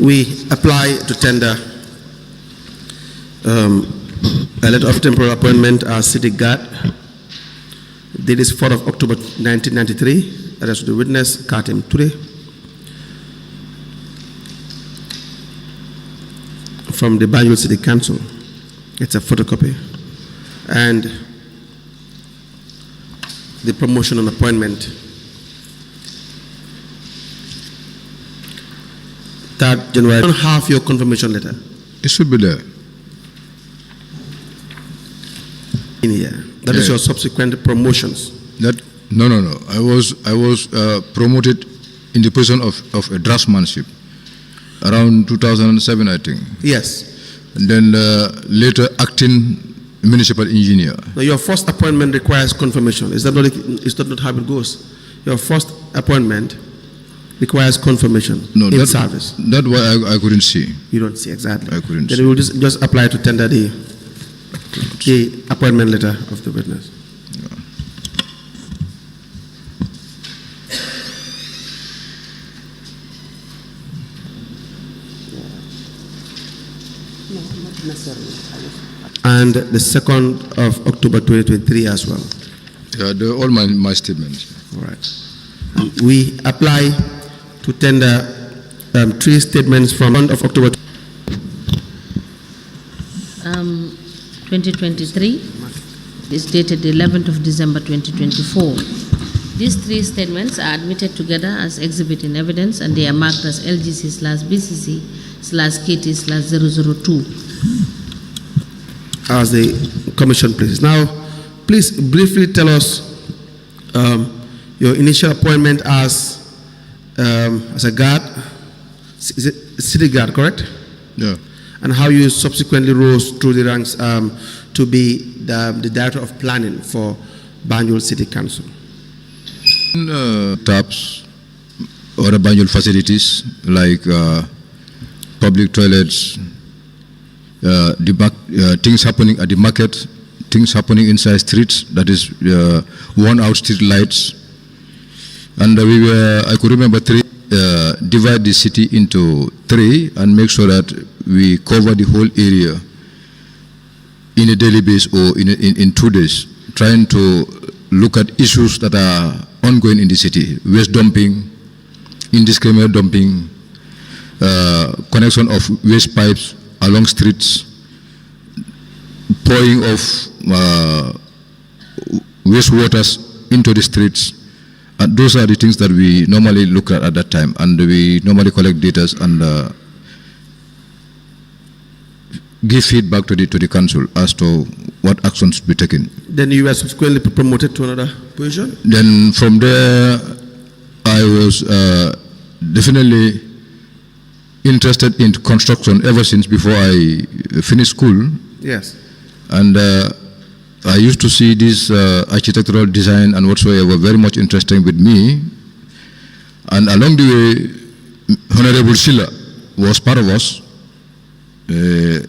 we apply to tender a letter of temporary appointment as city guard. Date is 4th of October 1993. Arrest of the witness, Katim Ture. From the Banjul City Council. It's a photocopy. And the promotion and appointment. 3rd January. You don't have your confirmation letter. It should be there. In here. That is your subsequent promotions. No. I was promoted in the position of a draftsmanship around 2007, I think. Yes. And then later acting municipal engineer. Now your first appointment requires confirmation. Is that not how it goes? Your first appointment requires confirmation in service. That's why I couldn't see. You don't see, exactly. I couldn't see. Then you will just apply to tender the appointment letter of the witness. Yeah. No, not necessarily. And the 2nd of October 2023 as well. Yeah, they're all my statements. All right. We apply to tender 3 statements from 1st of October 2023 is dated 11th of December 2024. These 3 statements are admitted together as exhibit in evidence and they are marked as LGC/BCC/KT/002. As the commission places. Now, please briefly tell us your initial appointment as a guard, is it city guard, correct? Yeah. And how you subsequently rose through the ranks to be the director of planning for Banjul City Council. Taps, other Banjul facilities like public toilets, things happening at the market, things happening inside streets, that is worn out street lights. And I could remember 3, divide the city into 3 and make sure that we cover the whole area in a daily basis or in 2 days, trying to look at issues that are ongoing in the city: waste dumping, indiscriminate dumping, connection of waste pipes along streets, pouring of wastewaters into the streets. And those are the things that we normally look at that time, and we normally collect data and give feedback to the council as to what actions should be taken. Then you were subsequently promoted to another position? Then from there, I was definitely interested in construction ever since before I finished school. Yes. And I used to see this architectural design and whatsoever very much interesting with me. And along the way, Honorable Silla was part of us,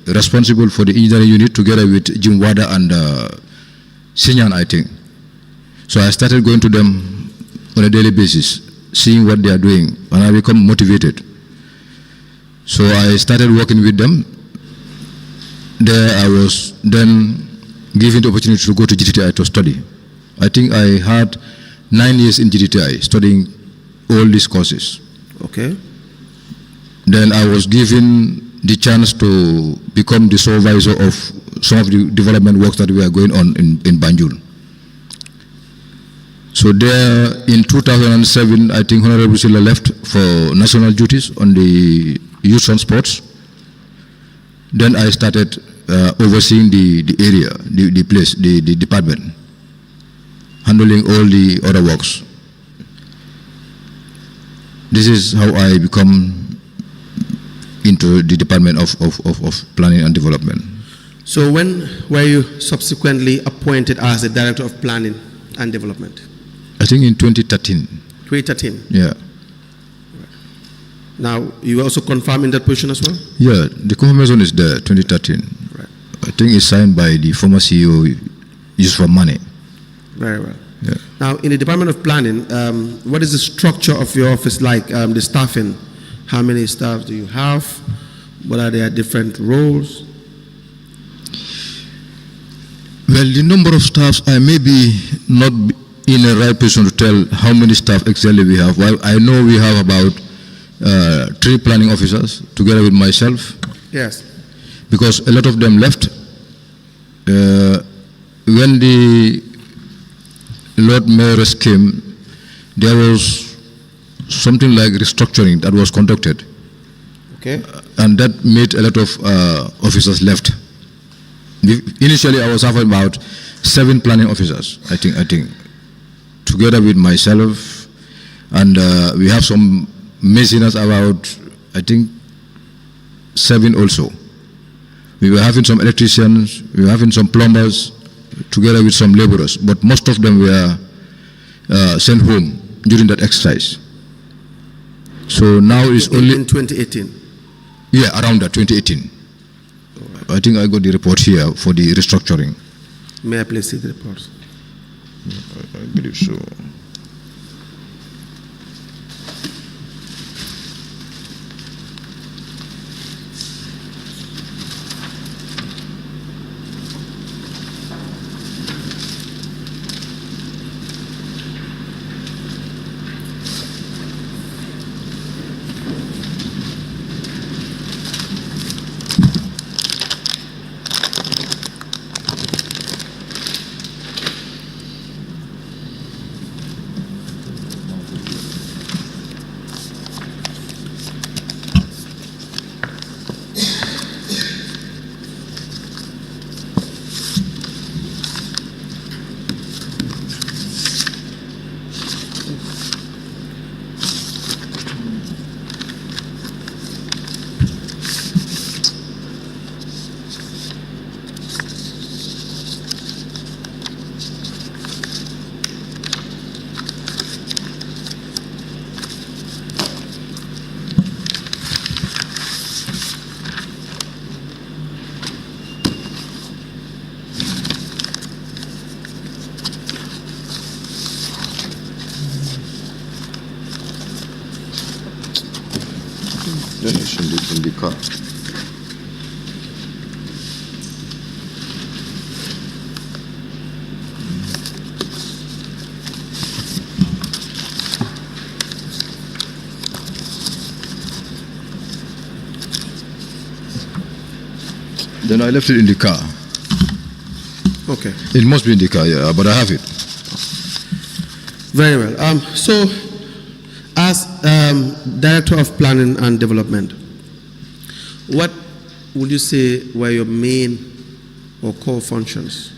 responsible for the engineering unit together with Jim Wada and Sinyan, I think. So I started going to them on a daily basis, seeing what they are doing, and I become motivated. So I started working with them. There I was then given the opportunity to go to GTI to study. I think I had 9 years in GTI studying all these courses. Okay. Then I was given the chance to become the supervisor of some of the development works that we are going on in Banjul. So there in 2007, I think Honorable Silla left for national duties on the youth and sports. Then I started overseeing the area, the place, the department, handling all the other works. This is how I become into the Department of Planning and Development. So when were you subsequently appointed as the Director of Planning and Development? I think in 2013. 2013? Yeah. Now, you also confirmed in that position as well? Yeah, the confirmation is there, 2013. Right. I think it's signed by the former CEO, Yusuf Mane. Very well. Yeah. Now, in the Department of Planning, what is the structure of your office like, the staffing? How many staff do you have? What are their different roles? Well, the number of staffs, I may be not in a right position to tell how many staff exactly we have. Well, I know we have about 3 planning officers together with myself. Yes. Because a lot of them left. When the Lord Mayoress came, there was something like restructuring that was conducted. Okay. And that made a lot of officers left. Initially, I was having about 7 planning officers, I think, together with myself, and we have some masoners about, I think, 7 also. We were having some electricians, we were having some plumbers, together with some laborers, but most of them were sent home during that exercise. So now it's only in 2018. Yeah, around that 2018. I think I got the report here for the restructuring. May I please see the report? I believe so. Then it's in the car. Then I left it in the car. Okay. It must be in the car, yeah, but I have it. Very well. So, as Director of Planning and Development, what would you say were your main or core functions?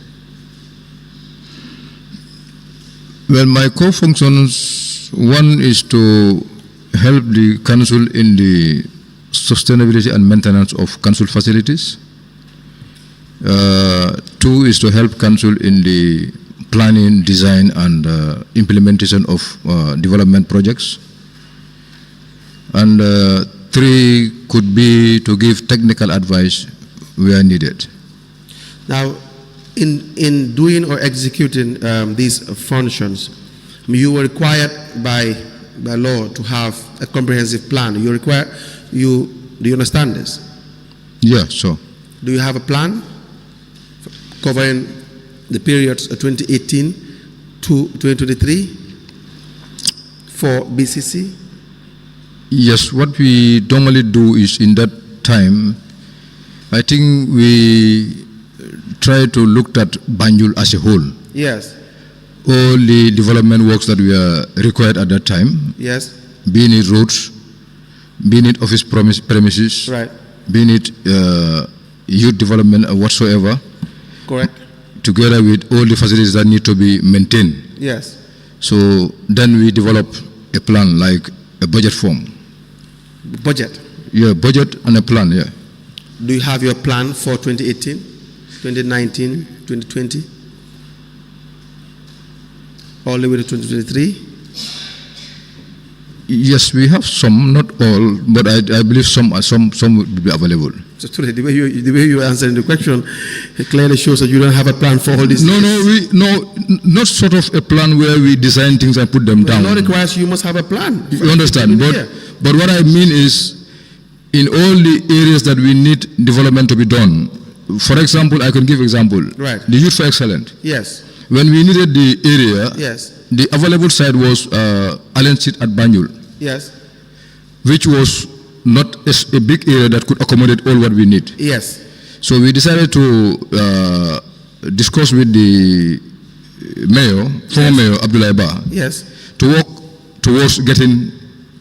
Well, my core functions, one is to help the council in the sustainability and maintenance of council facilities. 2 is to help council in the planning, design, and implementation of development projects. And 3 could be to give technical advice where needed. Now, in doing or executing these functions, you were required by law to have a comprehensive plan. Do you understand this? Yeah, so. Do you have a plan covering the periods of 2018 to 2023 for B.C.C? Yes, what we normally do is in that time, I think we try to look at Banjul as a whole. Yes. All the development works that we are required at that time. Yes. Being it roads, being it office premises, Right. being it youth development or whatsoever. Correct. Together with all the facilities that need to be maintained. Yes. So then we develop a plan, like a budget form. Budget. Yeah, budget and a plan, yeah. Do you have your plan for 2018, 2019, 2020? All the way to 2023? Yes, we have some, not all, but I believe some will be available. So today, the way you are answering the question, it clearly shows that you don't have a plan for all this. No, not sort of a plan where we design things and put them down. The law requires you must have a plan. You understand? But what I mean is, in all the areas that we need development to be done. For example, I can give example. Right. The Youth for Excellence. Yes. When we needed the area, Yes. the available site was Allen Street at Banjul, Yes. which was not a big area that could accommodate all what we need. Yes. So we decided to discuss with the mayor, former mayor Abdullah Ba, Yes. to work towards getting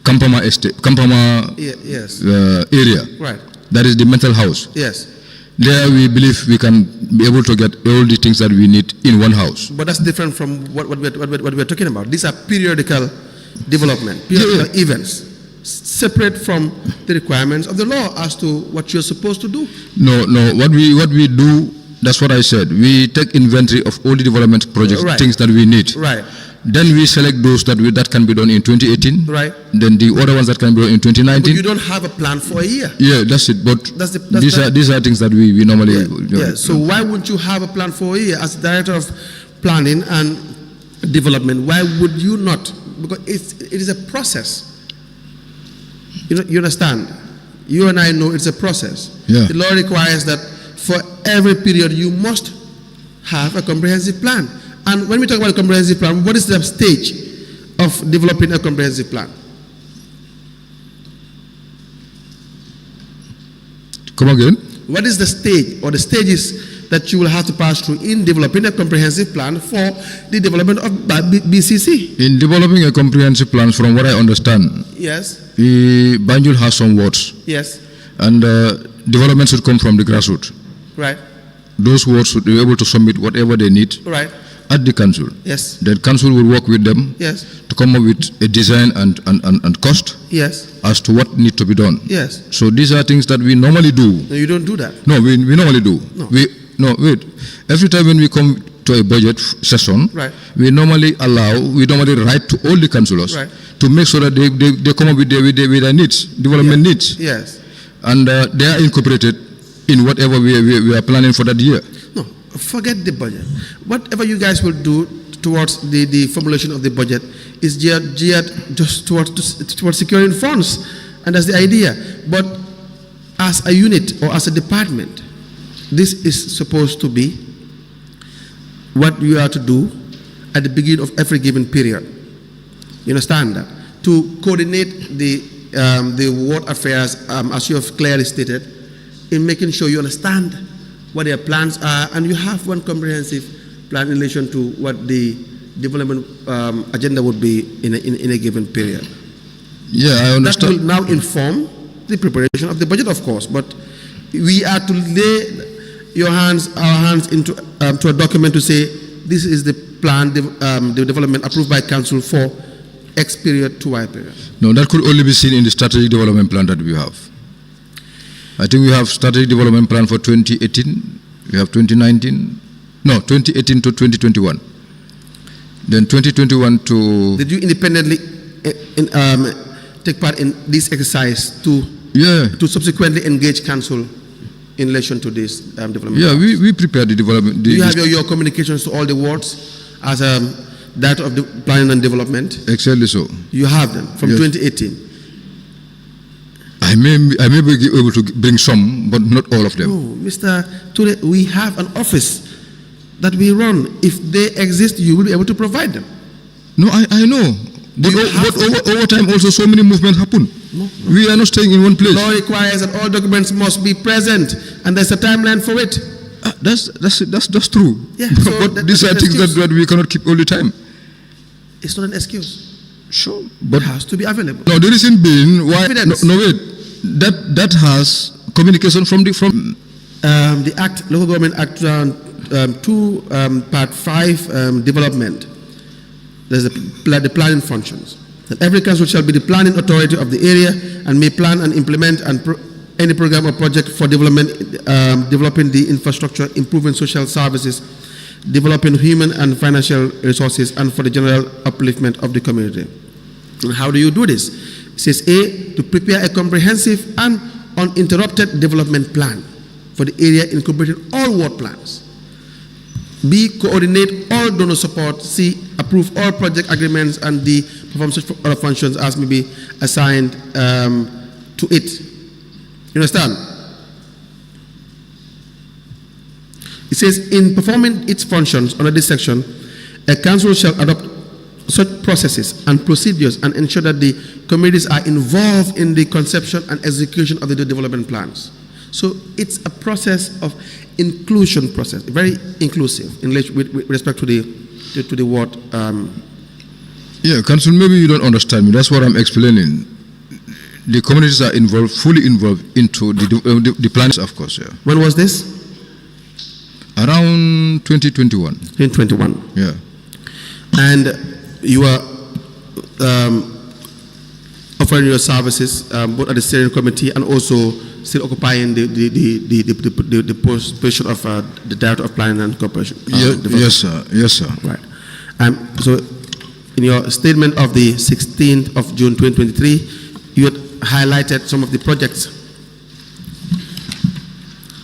Kampama estate, Kampama Yes. area. Right. That is the mental house. Yes. There we believe we can be able to get all the things that we need in one house. But that's different from what we're talking about. These are periodical development, periodical events, separate from the requirements of the law as to what you're supposed to do. No. What we do, that's what I said. We take inventory of all the development projects, Right. things that we need. Right. Then we select those that can be done in 2018. Right. Then the other ones that can be done in But 2019. you don't have a plan for a year. Yeah, that's it. But these are things that we normally. Yeah. So why wouldn't you have a plan for a year as director of planning and development? Why would you not? Because it is a process. You understand? You and I know it's a process. Yeah. The law requires that for every period you must have a comprehensive plan. And when we talk about a comprehensive plan, what is the stage of developing a comprehensive plan? Come again? What is the stage or the stages that you will have to pass through in developing a comprehensive plan for the development of B.C.C? In developing a comprehensive plan, from what I understand, Yes. Banjul has some wards, Yes. and development should come from the grassroots. Right. Those wards should be able to submit whatever they need Right. at the council. Yes. The council will work with them Yes. to come up with a design and cost Yes. as to what needs to be done. Yes. So these are things that we normally do. No, you don't do that. No, we normally do. No. Wait. Every time when we come to a budget session, Right. we normally write to all the councillors Right. to make sure that they come up with their needs, development needs. Yes. And they are incorporated in whatever we are planning for that year. No, forget the budget. Whatever you guys will do towards the formulation of the budget is geared just towards securing funds, and that's the idea. But as a unit or as a department, this is supposed to be what you are to do at the beginning of every given period. You understand that? To coordinate the ward affairs, as you have clearly stated, in making sure you understand what their plans are, and you have one comprehensive plan in relation to what the development agenda would be in a given period. Yeah, I That understand. will now inform the preparation of the budget, of course, but we are to lay our hands into to a document to say this is the plan, the development approved by council for X period to Y period. No, that could only be seen in the strategic development plan that we have. I think we have strategic development plan for 2018. We have 2019. No, 2018 to 2021. Then 2021 to. Did you independently take part in this exercise to subsequently engage council in relation to this development? Yeah, we prepared the development. Do you have your communications to all the wards as that of the planning and development? Exactly so. You have them from Yes. 2018. I may be able to bring some, but not all of them. No, Mr. Ture, we have an office that we run. If they exist, you will be able to provide them. No, I know. But over time also so many movements happen. No. We are not staying in one place. Law requires that all documents must be present, and there's a timeline for it. That's true. Yeah, but so these that's are an things excuse. that we cannot keep all the time. It's not an excuse. Sure, It but has to be available. no, the reason being why. Evidence. No, wait. That has communication from The Act, Local Government Act 2, Part 5, Development. There's the planning functions. That every council shall be the planning authority of the area and may plan and implement any program or project for development, developing the infrastructure, improving social services, developing human and financial resources, and for the general upliftment of the community. And how do you do this? It says A, to prepare a comprehensive and uninterrupted development plan for the area incorporating all ward plans. B, coordinate all donor support. C, approve all project agreements and the perform such other functions as may be assigned to it. You understand? It says, in performing its functions under this section, a council shall adopt such processes and procedures and ensure that the communities are involved in the conception and execution of the development plans. So it's a process of inclusion process, very inclusive with respect to the word. Yeah, Council, maybe you don't understand me. That's what I'm explaining. The communities are involved, fully involved into the plans, of course. Yeah. When was this? Around 2021. 2021. Yeah. And you are offering your services both at the steering committee and also still occupying the position of the Director of Planning and Corporation. Yes, sir. Yes, sir. Right. So, in your statement of the 16th of June 2023, you had highlighted some of the projects.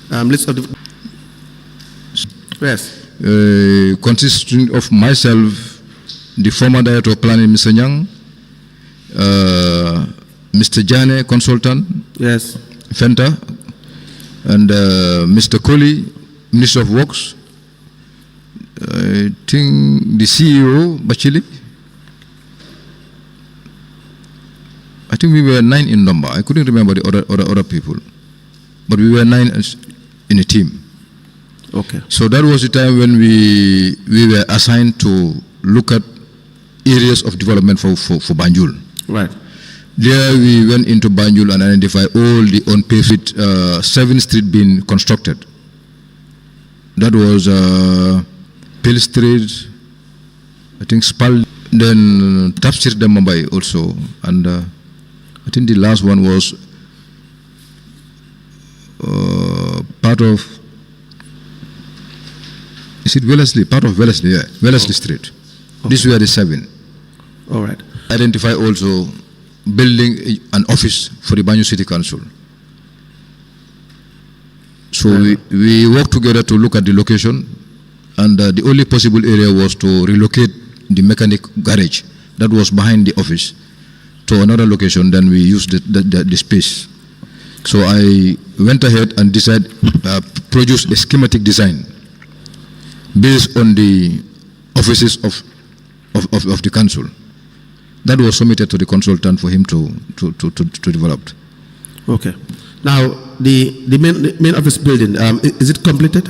List of the yes. Consisting of myself, the former Director of Planning, Mr. Nyang, Mr. Jane, consultant, yes, Fenta, and Mr. Kohli, Minister of Works, I think the CEO, Bachili. I think we were 9 in number. I couldn't remember the other people, but we were 9 in a team. Okay. So that was the time when we were assigned to look at areas of development for Banjul. Right. There we went into Banjul and identified all the unpaved 7th Street being constructed. That was Pale Street, I think Spal, then Tafsir Mumbai also, and I think the last one was part of, is it Wellesley? Part of Wellesley, yeah, Wellesley Street. Okay. These were the 7. All right. Identify also building an office for the Banjul City Council. So we worked together to look at the location, and the only possible area was to relocate the mechanic garage that was behind the office to another location. Then we used the space. So I went ahead and decided produce a schematic design based on the offices of the council. That was submitted to the consultant for him to develop. Okay. Now, the main office building, is it completed?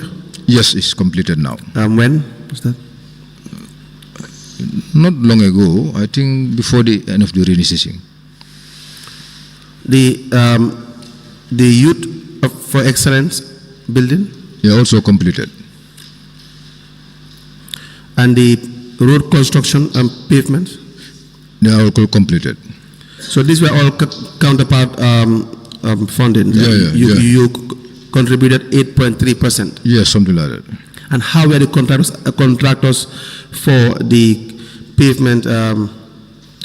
Yes, it's completed now. When was that? Not long ago, I think before the end of the rainy season. The Youth for Excellence building? Yeah, also completed. And the road construction and pavement? They are all completed. So these were all counterpart funding? You contributed 8.3%? Yes, something like that. And how were the contractors for the pavement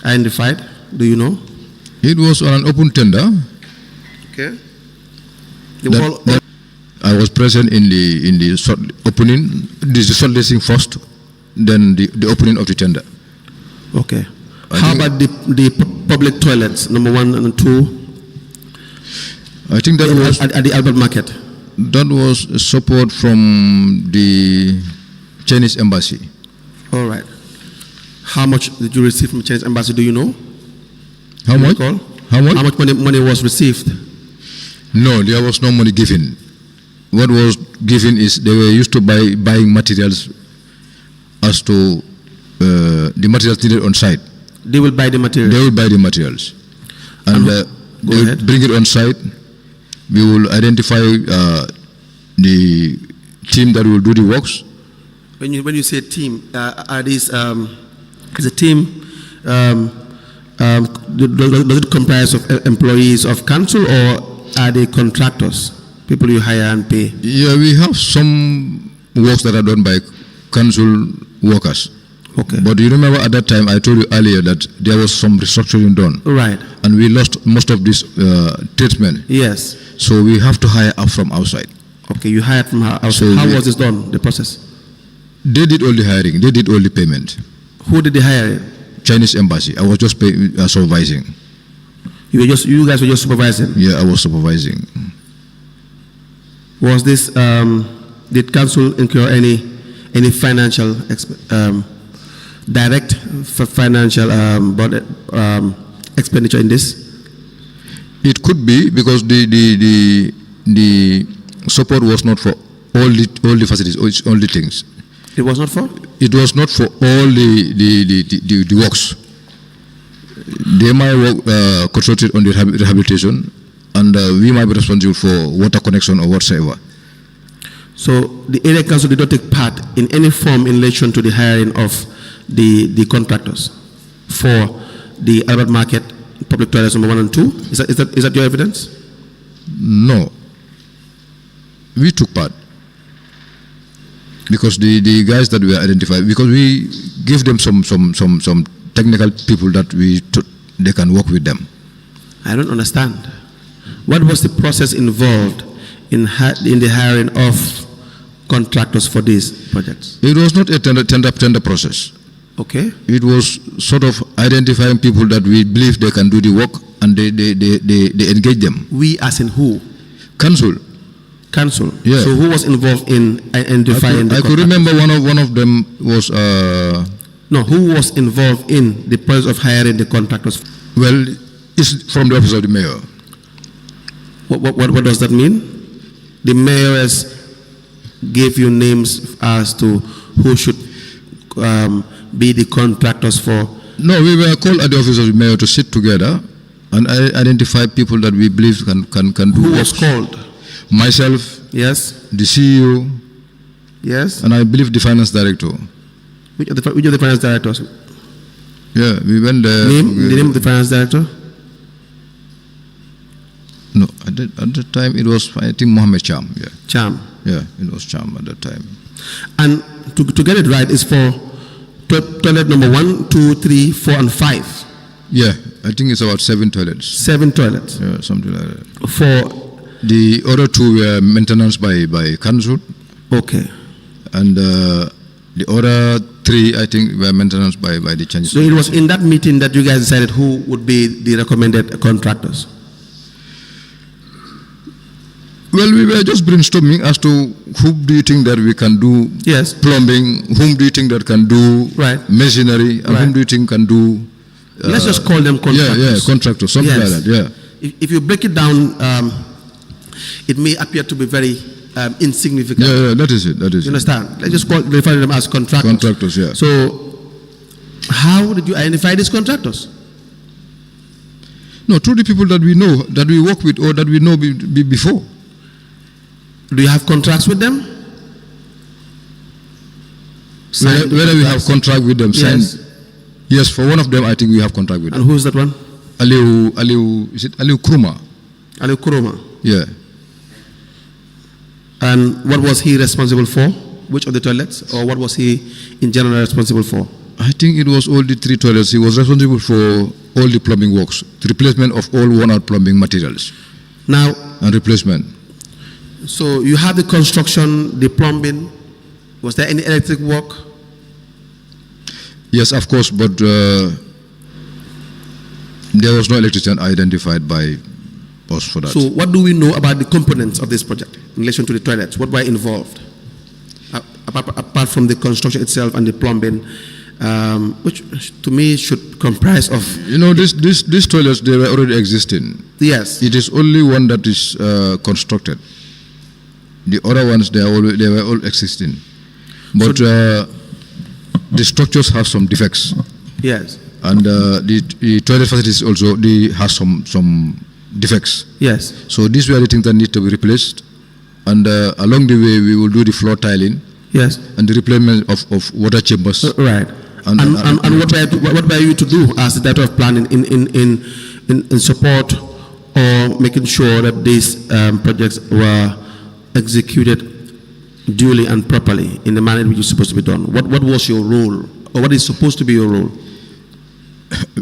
identified? Do you know? It was on an open tender. Okay. I was present in the opening. This is the shortlisting first, then the opening of the tender. Okay. How about the public toilets, number 1 and 2? I think that was at the Albert Market. That was support from the Chinese embassy. All right. How much did you receive from Chinese embassy? Do you know? How much? How much? How much money was received? No, there was no money given. What was given is they were used to buying materials as to the materials needed on site. They will buy the materials? They will buy the materials. And they will bring it on site. We will identify the team that will do the works. When you say team, are these, is a team, does it comprise of employees of council, or are they contractors, people you hire and pay? Yeah, we have some works that are done by council workers. Okay. But you remember at that time I told you earlier that there was some restructuring done. Right. And we lost most of these tradesmen. Yes. So we have to hire up from outside. Okay, you hired from outside. So how was this done, the process? They did all the hiring. They did all the payment. Who did the hiring? Chinese embassy. I was just supervising. You guys were just supervising? Yeah, I was supervising. Was this, did council incur any financial, direct financial expenditure in this? It could be because the support was not for all the facilities, all the things. It was not for? It was not for all the works. They might work concentrate on the rehabilitation, and we might be responsible for water connection or whatsoever. So the area council did not take part in any form in relation to the hiring of the contractors for the Albert Market public toilets number 1 and 2. Is that your evidence? No. We took part because the guys that we identified, because we give them some technical people that they can work with them. I don't understand. What was the process involved in the hiring of contractors for these projects? It was not a tender process. Okay. It was sort of identifying people that we believe they can do the work, and they engage them. We as in who? Council. Council. Yeah. So who was involved in identifying I could remember one of them was. No, who was involved in the process of hiring the contractors? Well, it's from the office of the mayor. What does that mean? The mayor gave you names as to who should be the contractors for? No, we were called at the office of the mayor to sit together and identify people that we believe can do. Who was called? Myself. Yes. The CEO. Yes. And I believe the finance director. Which of the finance directors? Yeah, we went there. The name of the finance director? No, at the time it was, I think, Mohammed Cham. Yeah. Cham. Yeah, it was Cham at that time. And to get it right is for toilet number 1, 2, 3, 4, and 5. Yeah, I think it's about 7 toilets. 7 toilets. Yeah, something like that. For the other 2 were maintenance by council. Okay. And the other 3, I think, were maintenance by the Chinese. So it was in that meeting that you guys decided who would be the recommended contractors? Well, we were just brainstorming as to who do you think that we can do plumbing, whom do you think that can do machinery, and whom do you think can do... Let's just call them contractors. Yeah, contractors, something like that, yeah. If you break it down, it may appear to be very insignificant. Yeah, that is it, You understand? Let's just refer to them as contractors. Contractors, yeah. So, how did you identify these contractors? No, through the people that we know, that we work with, or that we know before. Do you have contracts with them? Whether we have contract with them, yes. Yes, for one of them, I think we have contract with them. And who is that one? Is it Aliu Kuruma? Aliu Kuruma. Yeah. And what was he responsible for? Which of the toilets? Or what was he in general responsible for? I think it was all the 3 toilets. He was responsible for all the plumbing works, the replacement of all worn-out plumbing materials. Now. And replacement. So you have the construction, the plumbing. Was there any electric work? Yes, of course, but there was no electrician identified by us for that. So what do we know about the components of this project in relation to the toilets? What were involved? Apart from the construction itself and the plumbing, which to me should comprise of... You know, these toilets, they were already existing. Yes. It is only one that is constructed. The other ones, they were all existing. But so the structures have some defects. Yes. And the toilet facilities also, they have some defects. Yes. So these were the things that need to be replaced. And along the way, we will do the floor tiling. Yes. And the replacement of water chambers. Right. And what were you to do as the director of planning in support or making sure that these projects were executed duly and properly in the manner in which it's supposed to be done? What was your role, or what is supposed to be your role?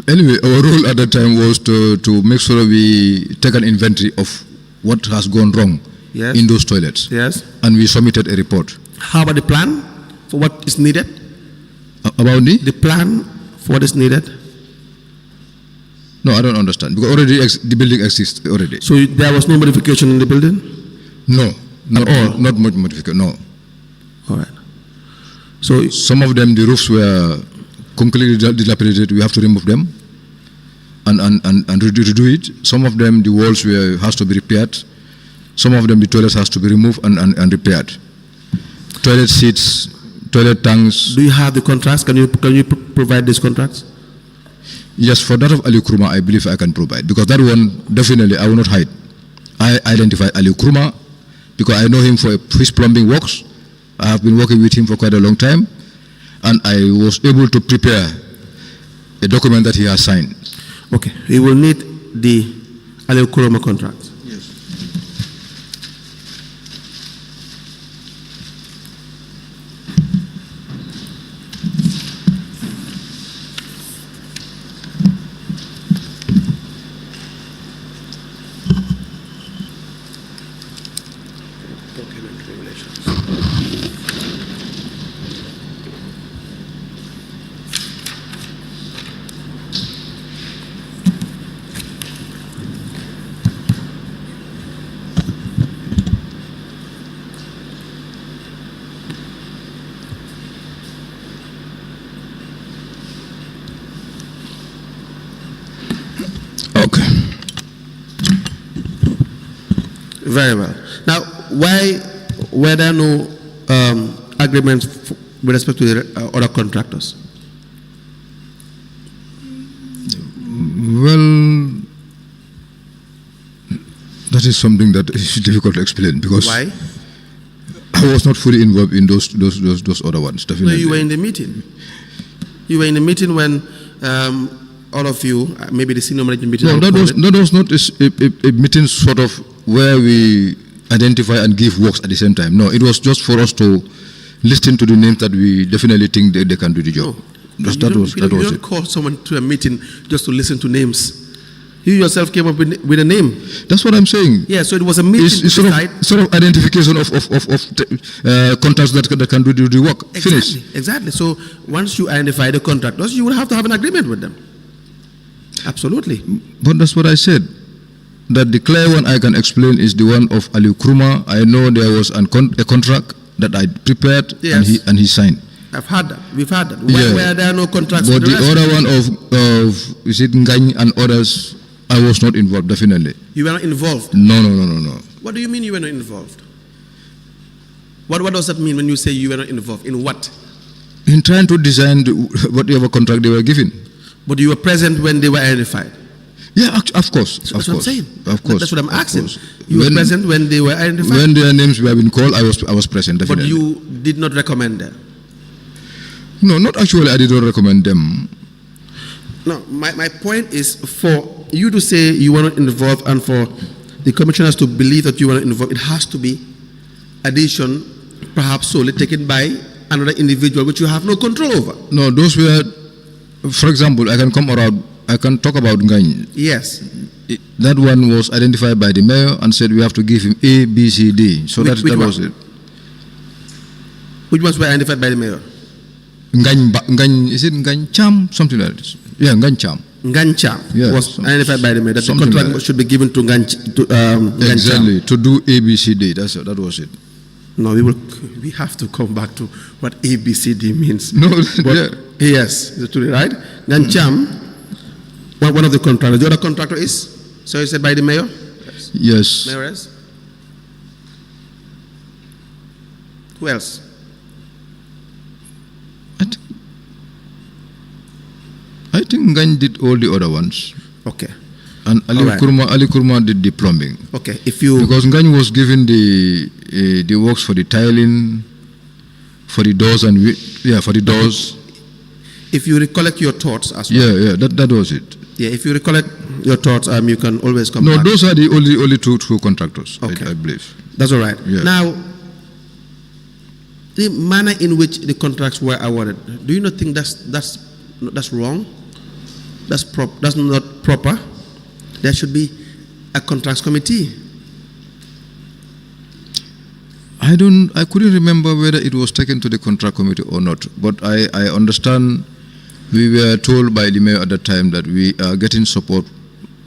Anyway, our role at that time was to make sure we take an inventory of what has gone wrong in those toilets. Yes. And we submitted a report. How about the plan for what is needed? About the plan for what is needed? No, I don't understand. Because already the building exists already. So there was no modification in the building? No. Not At all? Not much modification. No. All right. So, Some of them, the roofs were completely dilapidated. We have to remove them and redo it. Some of them, the walls has to be repaired. Some of them, the toilets has to be removed and repaired. Toilet seats, toilet tanks. do you have the contracts? Can you provide these contracts? Yes, for that of Ali Kurma, I believe I can provide, because that one, definitely, I will not hide. I identify Ali Kurma because I know him for his plumbing works. I have been working with him for quite a long time, and I was able to prepare a document that he has signed. Okay. We will need the Ali Kuroma contract. Okay. Very well. Now, why were there no agreements with respect to the other contractors? Well, that is something that is difficult to explain, because Why? I was not fully involved in those other ones. No, Definitely. you were in the meeting. You were in the meeting when all of you, maybe the senior management meeting. No, that was not a meeting sort of where we identify and give works at the same time. No, it was just for us to listen to the names that we definitely think they can do the job. No, That was you don't it. call someone to a meeting just to listen to names. You yourself came up with a name. That's what I'm saying. Yeah, so it was a meeting. It's sort of identification of contracts that can do the work. Finish. Exactly. So once you identify the contractors, you will have to have an agreement with them. Absolutely. But that's what I said. That the clear one I can explain is the one of Ali Kruma. I know there was a contract that I prepared, Yes. and he signed. I've had that. We've had that. Yeah. Where there are no contracts But with the rest? other one of is it Ngany and others, I was not involved, definitely. You were not involved. No. What do you mean you were not involved? What does that mean when you say you were not involved? In what? In trying to design whatever contract they were given. But you were present when they were identified. Yeah, of course. That's what I'm saying. Of course. That's what I'm of asking. course. You were present when they were identified. When their names were being called, I was present, But definitely. you did not recommend them. No, not actually. I did not recommend them. No, my point is for you to say you were not involved and for the commissioners to believe that you were not involved, it has to be addition, perhaps solely taken by another individual which you have no control over. No, those were, for example, I can talk about Ngany. Yes. That one was identified by the mayor and said we have to give him A, B, C, D. So Which that one? was it. Which ones were identified by the mayor? Ngany, is it Ngany Cham? Something like this. Yeah, Ngany Cham. Ngancha Yeah, was identified by the mayor. That the something contract like that. should be given to Ngancha. Exactly, to do A, B, C, D. That was it. No, we have to come back to what ABCD means. No, But yeah. yes, is it true, right? Ngancham, one of the contractors. The other contractor is, so you said by the mayor? Yes. Mayor is? Who else? I think Ngany did all the other ones. Okay. And Ali All right. Kurma did the plumbing. Okay. If you Because Ngany was given the works for the tiling, for the doors for the doors. if you recollect your thoughts as well. Yeah, that was it. Yeah, if you recollect your thoughts, you can always come No, back. those are the only two contractors, Okay. I believe. That's all right. Yeah. Now, the manner in which the contracts were awarded, do you not think that's wrong? That's not proper. There should be a contracts committee. I couldn't remember whether it was taken to the contract committee or not, but I understand we were told by the mayor at the time that we are getting support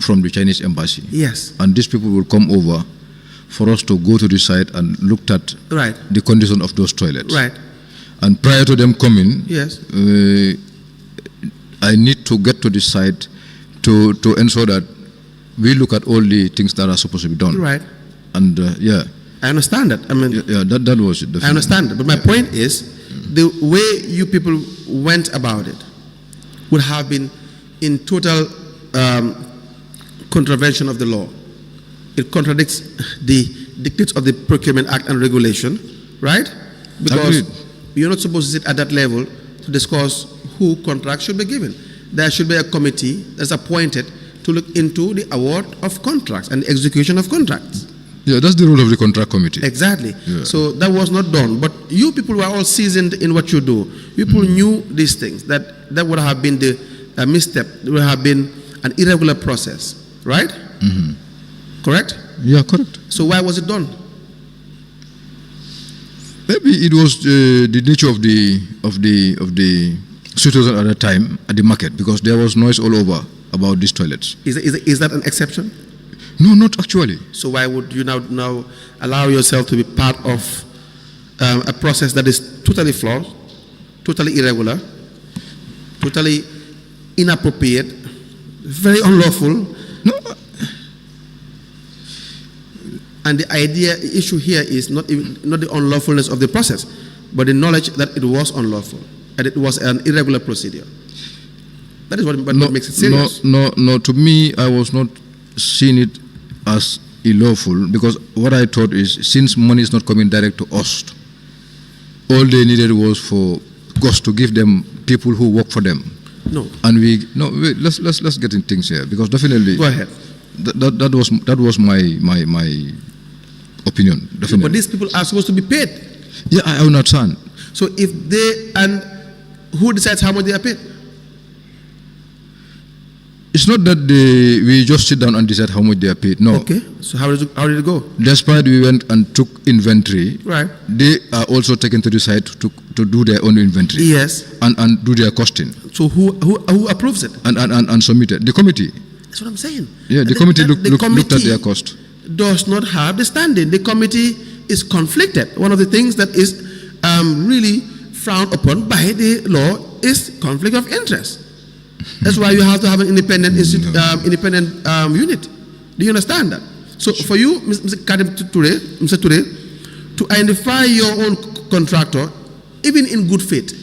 from the Chinese embassy. Yes. And these people will come over for us to go to the site and looked at Right. the condition of those toilets. Right. And prior to them coming, Yes. I need to get to the site to ensure that we look at all the things that are supposed to be done. Right. And yeah. I understand that. I mean, Yeah, that was it. I understand that. But my point is, the way you people went about it would have been in total contravention of the law. It contradicts the dictates of the Procurement Act and regulation, right? Because Agreed. you're not supposed to sit at that level to discuss who contracts should be given. There should be a committee that's appointed to look into the award of contracts and the execution of contracts. Yeah, that's the role of the contract committee. Exactly. Yeah. So that was not done. But you people were all seasoned in what you do. You people knew these things, that would have been a misstep. It would have been an irregular process, right? Correct? Yeah, correct. So why was it done? Maybe it was the nature of the situation at the time at the market, because there was noise all over about these toilets. Is that an exception? No, not actually. So why would you now allow yourself to be part of a process that is totally flawed, totally irregular, totally inappropriate, very unlawful? No. And the issue here is not the unlawfulness of the process, but the knowledge that it was unlawful and it was an irregular procedure. That is what makes it serious. No. To me, I was not seeing it as unlawful, because what I thought is, since money is not coming direct to us, all they needed was for us to give them people who work for them. No. And let's get in things here, because definitely. Go ahead. That was my opinion. Definitely. But these people are supposed to be paid. Yeah, I understand. So if and who decides how much they are paid? It's not that we just sit down and decide how much they are paid. No. Okay. So how did it go? Despite we went and took inventory, right, they are also taken to the site to do their own inventory. Yes. And do their costing. So who approves it? And submit it. The committee. That's what I'm saying. Yeah, the committee looked at their cost. Does not have the standing. The committee is conflicted. One of the things that is really frowned upon by the law is conflict of interest. That's why you have to have an independent unit. Do you understand that? So for you, Mr. Ture, to identify your own contractor, even in good faith,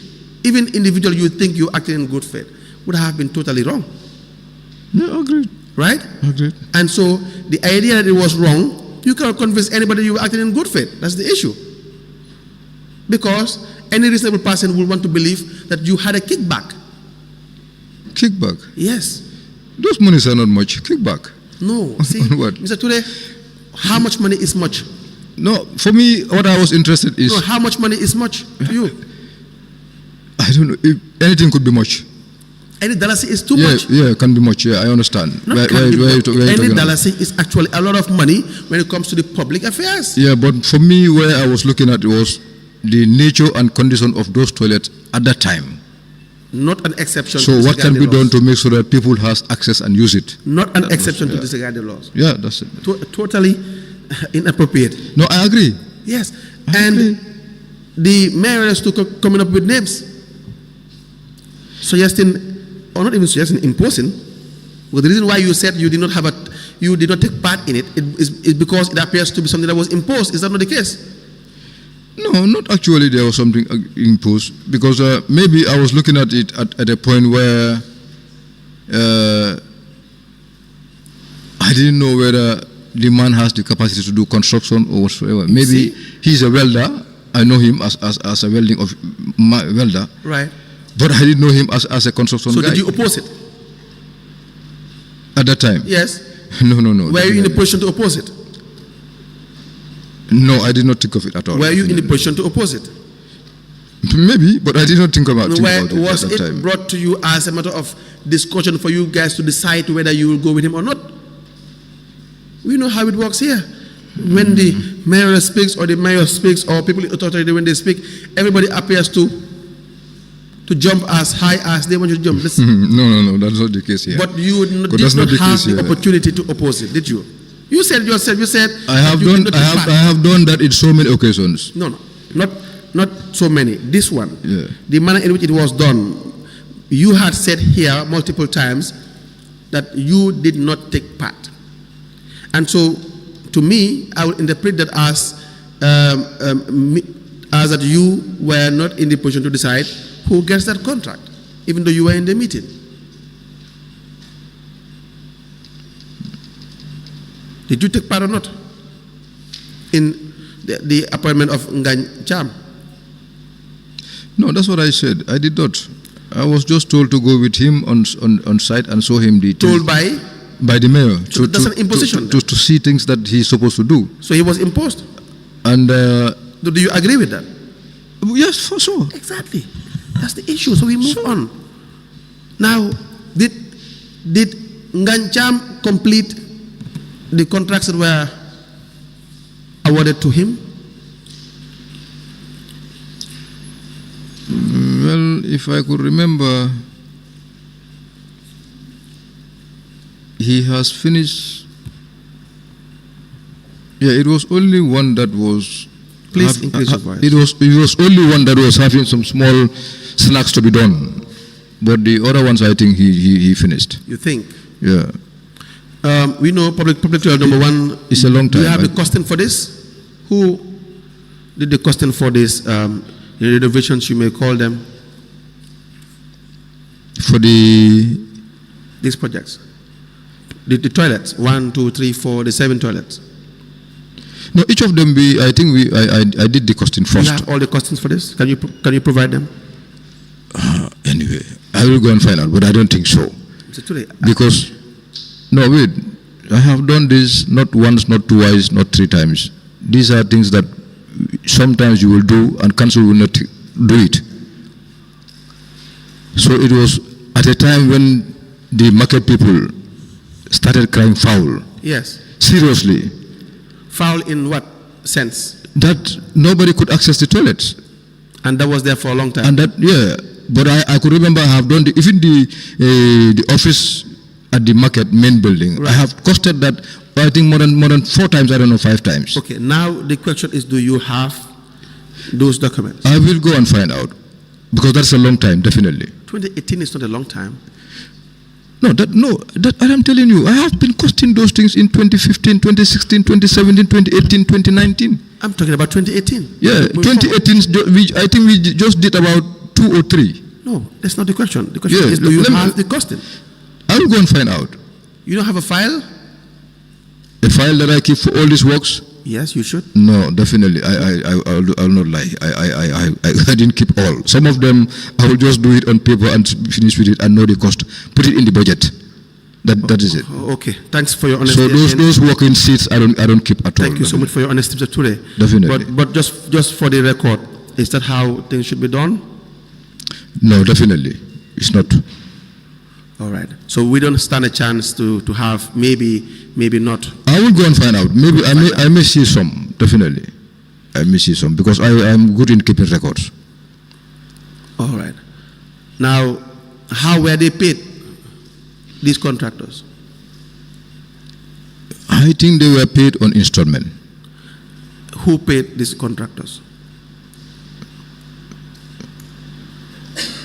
even individual you think you acted in good faith, would have been totally wrong. Yeah, agreed. Right? Agreed. And so the idea that it was wrong, you cannot convince anybody you were acting in good faith. That's the issue. Because any reasonable person will want to believe that you had a kickback. Kickback? Yes. Those monies are not much. Kickback? No. See, what? Mr. Ture, how much money is much? No, for me, what I was interested is... No, how much money is much to you? I don't know. If anything could be much. Any dollar is too much. Yeah, can be much. Yeah, I understand. Any dollar is actually a lot of money when it comes to the public affairs. Yeah, but for me, where I was looking at was the nature and condition of those toilets at that time. Not an exception. So what can be done to make sure that people has access and use it? Not an exception to disregard the laws. Yeah, that's it. Totally inappropriate. No, I agree. Yes, and the mayor is coming up with names, suggesting, or not even suggesting, imposing. Well, the reason why you said you did not take part in it is because it appears to be something that was imposed. Is that not the case? No, not actually. There was something imposed, because maybe I was looking at it at a point where I didn't know whether the man has the capacity to do construction or whatsoever. Maybe he's a welder. I know him as a welder. Right. But I didn't know him as a construction guy. So did you oppose it? At that time? Yes. No. Were you in the position to oppose it? No, I did not think of it at all. Were you in the position to oppose it? Maybe, but I did not think about it. Was it brought to you as a matter of discussion for you guys to decide whether you will go with him or not? We know how it works here. When the mayor speaks or the mayor speaks or people in authority, when they speak, everybody appears to jump as high as they want you to jump. No, that's not the case here. But you did not have the opportunity to oppose it, did you? You said yourself, you said... I have you done, did I not take part. have done that in so many occasions. No, not so many. This one, Yeah. the manner in which it was done, you had said here multiple times that you did not take part. And so, to me, I would interpret that as that you were not in the position to decide who gets that contract, even though you were in the meeting. Did you take part or not in the appointment of Ngan Cham? No, that's what I said. I did not. I was just told to go with him on site and show him the... Told by? By the mayor. So that's an imposition. To see things that he's supposed to do. So he was imposed? And... do you agree with that? Yes, for sure. Exactly. That's the issue. So we move on. Now, did Ngan Cham complete the contracts that were awarded to him? Well, if I could remember, he has finished. Yeah, it was only one that was. Please increase your voice. It was only one that was having some small snacks to be done, but the other ones I think he finished. You think? Yeah. We know public trial number one. It's a long time. Do you have the costing for this? Who did the costing for this? The renovations, you may call them. For these projects, the toilets, 1, 2, 3, 4, the 7 toilets. No, each of them. I did the costing first. You have all the costings for this. Can you provide them? Anyway, I will go and find out, but I don't think so. So today, because no, wait. I have done this not once, not twice, not 3 times. These are things that sometimes you will do and council will not do it. So it was at a time when the market people started crying foul. yes. Seriously. Foul in what sense? That nobody could access the toilets. And that was there for a long time. And that, yeah. But I could remember I have done even the office at the market main building. Right. I have costed that, I think more than 4 times, I don't know, 5 times. Okay, now the question is, do you have those documents? I will go and find out. Because that's a long time, definitely. 2018 is not a long time. No, I am telling you, I have been costing those things in 2015, 2016, 2017, 2018, 2019. I'm talking about 2018. Yeah, Moving 2018, I think we just did about 2 or 3. No, that's not the question. The question Yeah, is, do you have the costing? I will go and find out. You don't have a file? A file that I keep for all these works? Yes, you should. No, definitely. I'll not lie. I didn't keep all. Some of them, I will just do it on paper and finish with it and know the cost. Put it in the budget. That is it. Okay, thanks for your honesty. So those working seats, I don't keep at all. Thank you so much for your honesty today. Definitely. But just for the record, is that how things should be done? No, definitely. It's not. All right. So we don't stand a chance to have maybe not. I will go and find out. Maybe I may see some. Definitely, I may see some because I am good in keeping records. All right. Now, how were they paid? These contractors. I think they were paid on installment. Who paid these contractors?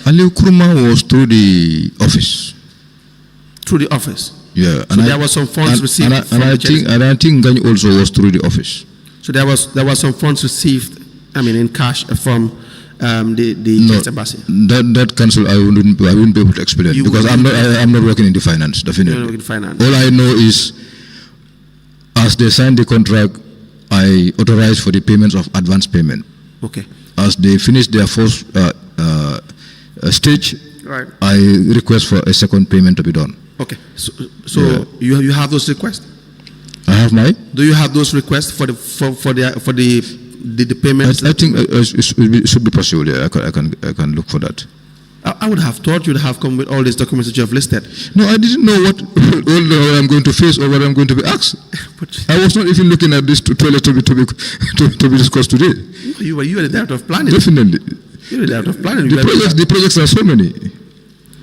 Ali Kurma was through the office. Through the office. Yeah, So there was some funds received. And I think Gany also was through the office. So there was some funds received. I mean, in cash from the No, embassy. that council I wouldn't be able to explain You because wouldn't. I'm not working in the finance. You Definitely. know, in finance. All I know is, as they signed the contract, I authorized for the payments of advance payment. Okay. As they finished their first stage, Right. I request for a second payment to be done. Okay. So you have those requests? I have my. Do you have those requests for the payments? I think it should be possible. Yeah, I can look for that. I would have thought you'd have come with all these documents that you have listed. No, I didn't know what I'm going to face or what I'm going to be asked. But I was not even looking at this toilet to be discussed today. you were the director of planning. Definitely. You're the director of planning. The projects are so many.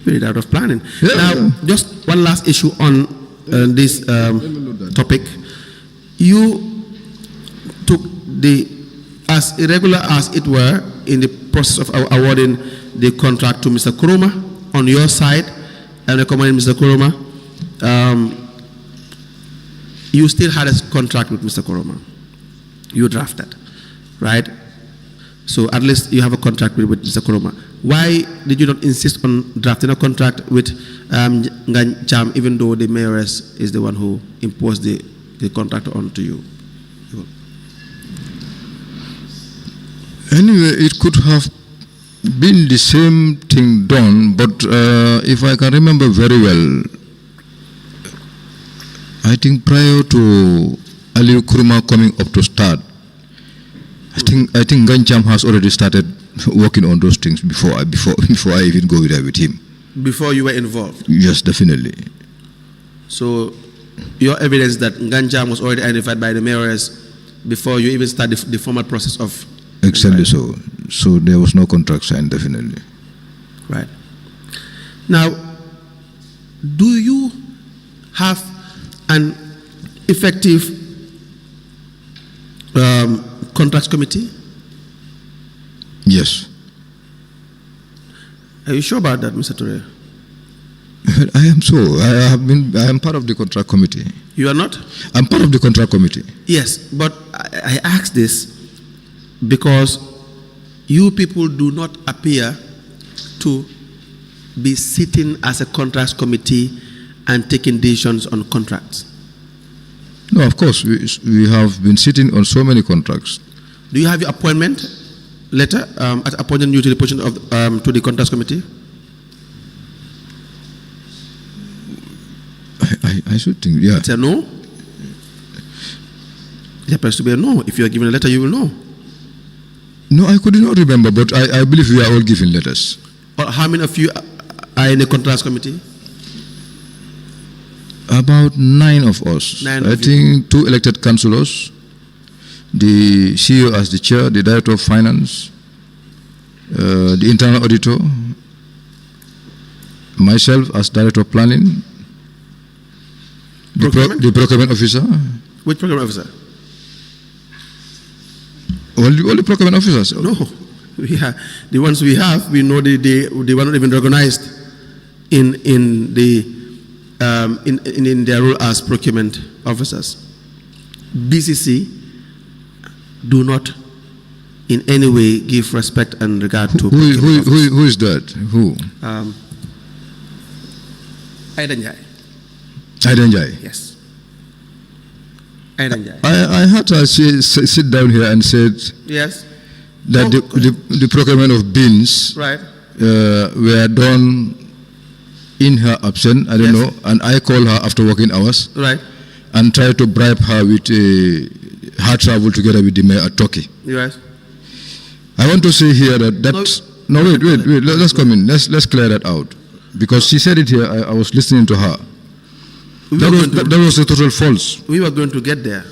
You're the director of planning. Yeah. Now, just one last issue on this topic. you took as irregular as it were in the process of awarding the contract to Mr. Kuruma on your side and recommending Mr. Kuruma. You still had a contract with Mr. Kuruma. You drafted, right? So at least you have a contract with Mr. Kuruma. Why did you not insist on drafting a contract with Ngancham, even though the mayoress is the one who imposed the contract onto you? Anyway, it could have been the same thing done, but if I can remember very well, I think prior to Ali Kuruma coming up to start, I think Gancham has already started working on those things before I even go there with him. Before you were involved? Yes, definitely. So your evidence that Gancham was already identified by the mayoress before you even start the formal process of... Exactly so. So there was no contract signed, definitely. Right. Now, do you have an effective contracts committee? Yes. Are you sure about that, Mr. Toure? I am so. I am part of the contract committee. You are not? I'm part of the contract committee. Yes, but I ask this because you people do not appear to be sitting as a contracts committee and taking decisions on contracts. No, of course, we have been sitting on so many contracts. Do you have your appointment letter appointing you to the position of to the contracts committee? I should think, yeah. It's a no? It appears to be a no. If you are given a letter, you will know. No, I could not remember, but I believe we are all given letters. How many of you are in the contracts committee? About 9 of us. I think 2 elected councillors, the CEO as the chair, the director of finance, the internal auditor, myself as director of planning, the procurement officer. Which procurement officer? All the procurement officers. No, the ones we have. We know they were not even recognized in their role as procurement officers. B.C.C. do not in any way give respect and regard to. Who is that? Who? Aidanjai. Yes. I had to sit down here and said yes that the procurement of beans right were done in her absence. I don't know, and I called her after working hours right and tried to bribe her with her travel together with the mayor at Turkey. Yes. I want to say here that wait, let's come in. Let's clear that out, because she said it here. I was listening to her. That was a total false. We were going to get there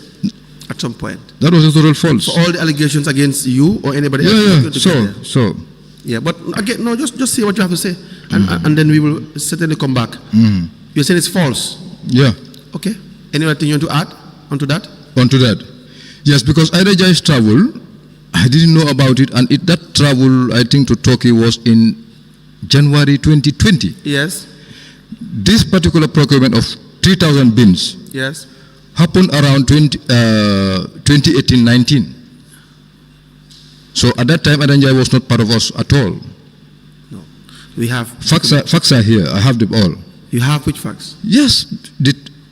at some point. That was a total false. For all the allegations against you or anybody else. Yeah, but again, no, just say what you have to say, and then we will certainly come back. You're saying it's false. Yeah. Okay. Anything you want to add onto that? Onto that, yes, because Aidajai's travel, I didn't know about it, and that travel, I think, to Turkey was in January 2020. Yes. This particular procurement of 3,000 bins yes happened around 2018-19. So at that time, Adanjai was not part of us at all. No. We have... Facts are here. I have them all. You have which facts? Yes.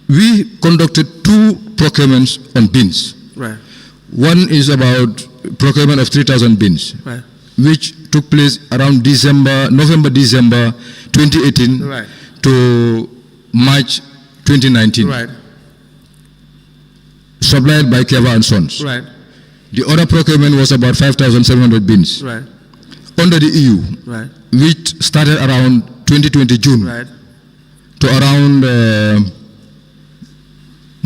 We conducted 2 procurements on bins. Right. One is about procurement of 3,000 bins, right, which took place around November-December 2018 right, to March 2019. right, supplied by Keva and Sons. right, The other procurement was about 5,700 bins. right, Under the EU, right, which started around 2020 June right, to around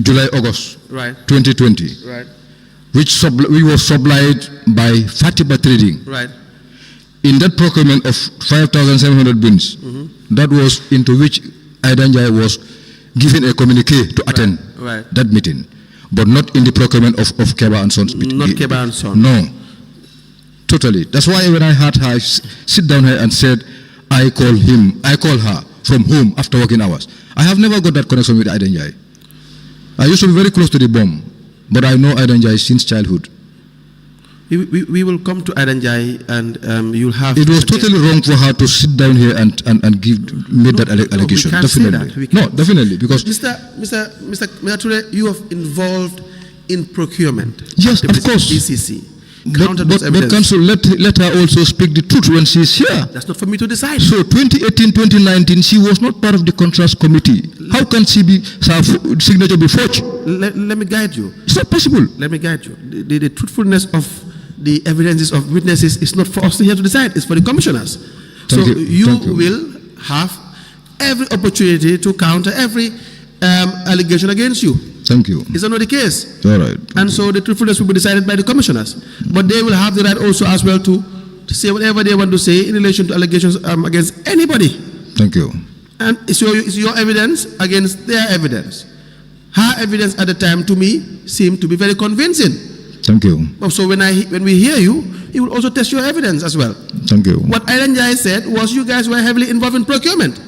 July, August right, 2020, right, which we was supplied by Fatiba Trading. right. In that procurement of 5,700 bins, that was into which Aidanjai was given a communique to attend right, that meeting. but not in the procurement of Keba and Sons. Not Keba and Sons. No. Totally. That's why when I heard her sit down here and said, I call her, from whom, after working hours. I have never got that connection with Aidenjai. I used to be very close to the bomb, but I know Aidenjai since childhood. We will come to Aidenjai and you'll have... It was totally wrong for her to make that allegation. Definitely. Definitely. Because... Mr. Ture, you have involved in procurement. Yes, of course. B.C.C. But Council, let her also speak the truth when she is here. That's not for me to decide. So 2018, 2019, she was not part of the contracts committee. How can she be, her signature be forged? Let me guide you. It's not possible. Let me guide you. The truthfulness of the evidences of witnesses is not for us here to decide. It's for the commissioners. Thank you. You will have every opportunity to counter every allegation against you. Thank you. Is that not the case? All right. And so the truthfulness will be decided by the commissioners. But they will have the right also as well to say whatever they want to say in relation to allegations against anybody. Thank you. And it's your evidence against their evidence. Her evidence at the time to me seemed to be very convincing. Thank you. So when we hear you, he will also test your evidence as well. Thank you. What Aidenjai said was you guys were heavily involved in procurement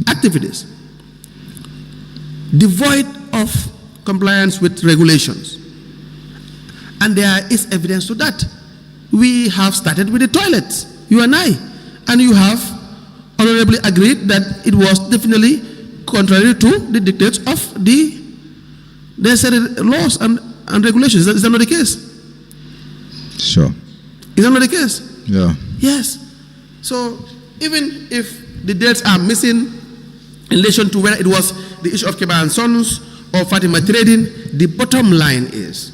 activities, devoid of compliance with regulations. And there is evidence to that. We have started with the toilets, you and I, and you have honorably agreed that it was definitely contrary to the dictates of the necessary laws and regulations. Is that not the case? Sure. Is that not the case? Yeah. Yes. So even if the dates are missing in relation to whether it was the issue of Keba and Sons or Fatima Trading, the bottom line is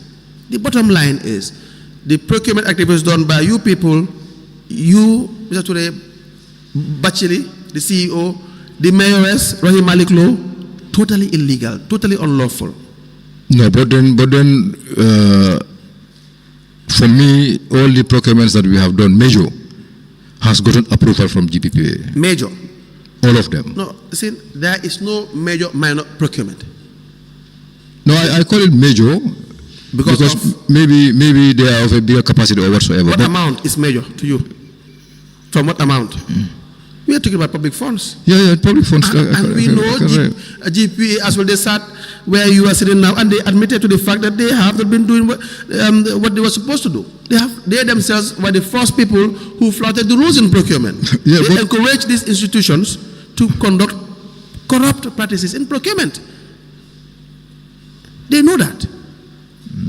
the procurement activities done by you people, you, Mr. Ture Bachili, the CEO, the mayoress, Rahim Malik Law, totally illegal, totally unlawful. No, but then, for me, all the procurements that we have done, major, has gotten approval from GPPA. Major. All of them. No, see, there is no major minor procurement. No, I call it major because maybe they are of a bigger capacity or whatsoever. What amount is major to you? From what amount? We are talking about public funds. Yeah, public funds. And we know GPA as well, they sat where you are sitting now, and they admitted to the fact that they have not been doing what they were supposed to do. They themselves were the first people who flouted the rules in procurement. They encouraged these institutions to conduct corrupt practices in procurement. They know that.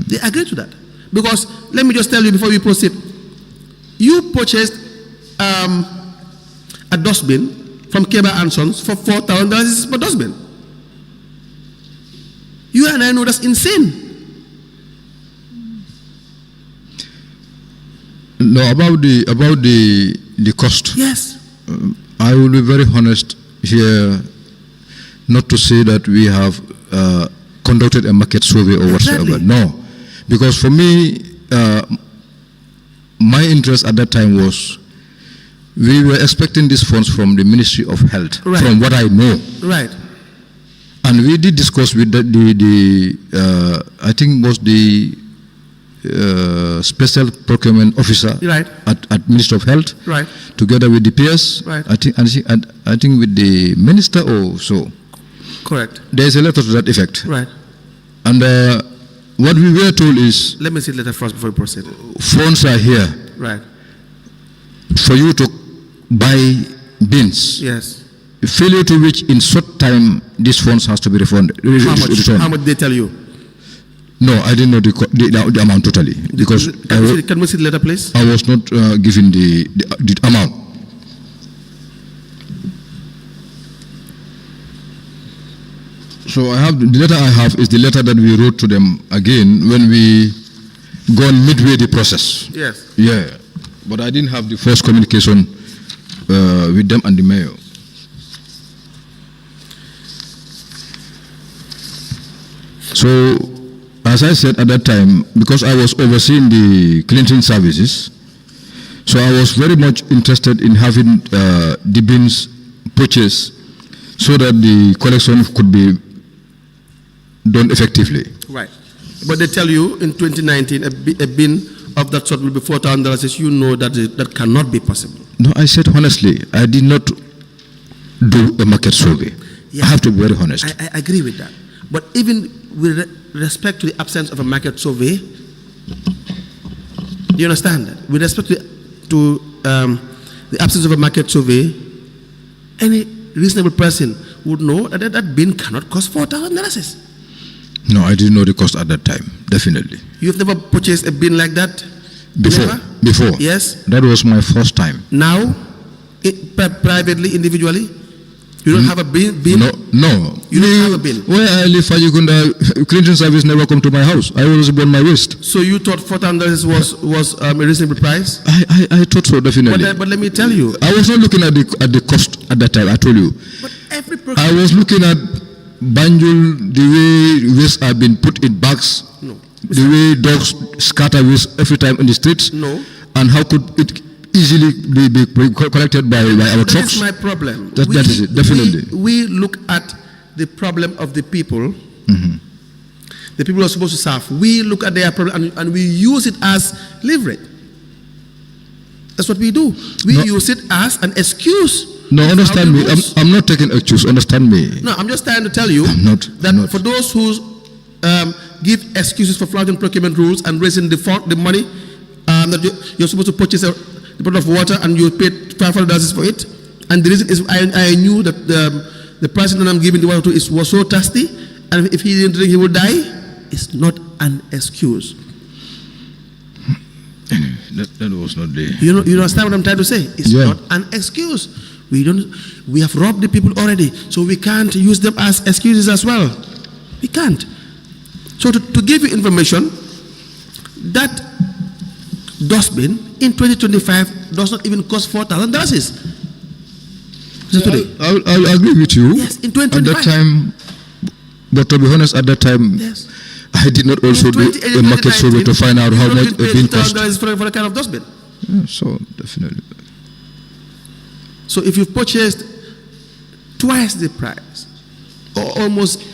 They agree to that. Because, let me just tell you before we proceed, you purchased a dustbin from Keba and Sons for $4,000 per dustbin. You and I know that's insane. No, about the cost. Yes. I will be very honest here, not to say that we have conducted a market survey or whatsoever. No, because for me, my interest at that time was we were expecting these funds from the Ministry of Health, from what I know. Right. And we did discuss with the I think was the Special Procurement Officer at Ministry of Health, together with the PS. I think with the Minister or so. Correct. There is a letter to that effect. Right. And what we were told is... Let me see the letter first before we proceed. Funds are here. Right. For you to buy bins. Yes. Failure to which in short time these funds has to be refunded. How much did they tell you? No, I didn't know the amount totally. Because can we see the letter, please? I was not given the amount. So I have the letter I have is the letter that we wrote to them again when we gone midway the process. Yes. Yeah, but I didn't have the first communication with them and the mayor. So, as I said at that time, because I was overseeing the cleansing services, so I was very much interested in having the bins purchased so that the collection could be done effectively. Right. But they tell you in 2019 a bin of that sort will be $4,000. You know that that cannot be possible. No, I said honestly, I did not do a market survey. Yeah. I have to be very honest. I agree with that. But even with respect to the absence of a market survey, do you understand that? With respect to the absence of a market survey, any reasonable person would know that that bin cannot cost $4,000. No, I didn't know the cost at that time, definitely. You've never purchased a bin like that? Before? Never? Before. Yes. That was my first time. Now, privately, individually, you don't have a bin? No. You don't have a bin? Where I live, Fajikunda, cleaning service never come to my house. I always burn my waste. So you thought $4,000 was a reasonable price? I thought so, definitely. But let me tell you. I was not looking at the cost at that time, I told you. But every I was looking at Banjul, the way waste have been put in bags, No. the way dogs scatter waste every time in the streets, No. and how could it easily be collected by our trucks. That's my problem. That is it, definitely. We look at the problem of the people. Mm-hmm. The people are supposed to serve. We look at their problem and we use it as leverage. That's what we do. We use it as an excuse. No, understand me. I'm not taking excuse. Understand me. No, I'm just trying to tell you for those who give excuses for flouting procurement rules and raising the money that you're supposed to purchase a bottle of water and you paid $500 for it, and the reason is I knew that the person that I'm giving the water to was so thirsty, and if he didn't drink he would die. It's not an excuse. That was not the. You understand what I'm trying to say? It's not an excuse. We have robbed the people already, so we can't use them as excuses as well. We can't. So to give you information, that dustbin in 2025 does not even cost $4,000. I'll agree with you. Yes, in 2025. At that time, but to be honest, at that time, yes, I did not also do a market survey to find out how much a bin cost. For a kind of dustbin. Yeah, so definitely. So if you've purchased twice the price, or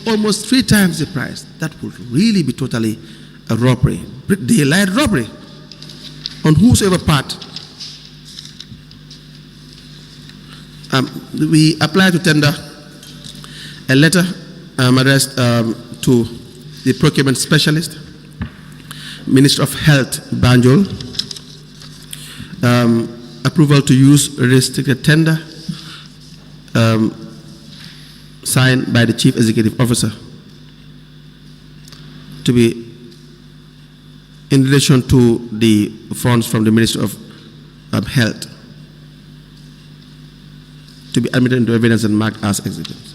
almost 3 times the price, that would really be totally a robbery, daylight robbery, on whosoever part. We apply to tender a letter addressed to the procurement specialist, Minister of Health, Banjul, approval to use restricted tender, signed by the Chief Executive Officer, to be in relation to the funds from the Minister of Health, to be admitted into evidence and marked as exhibits.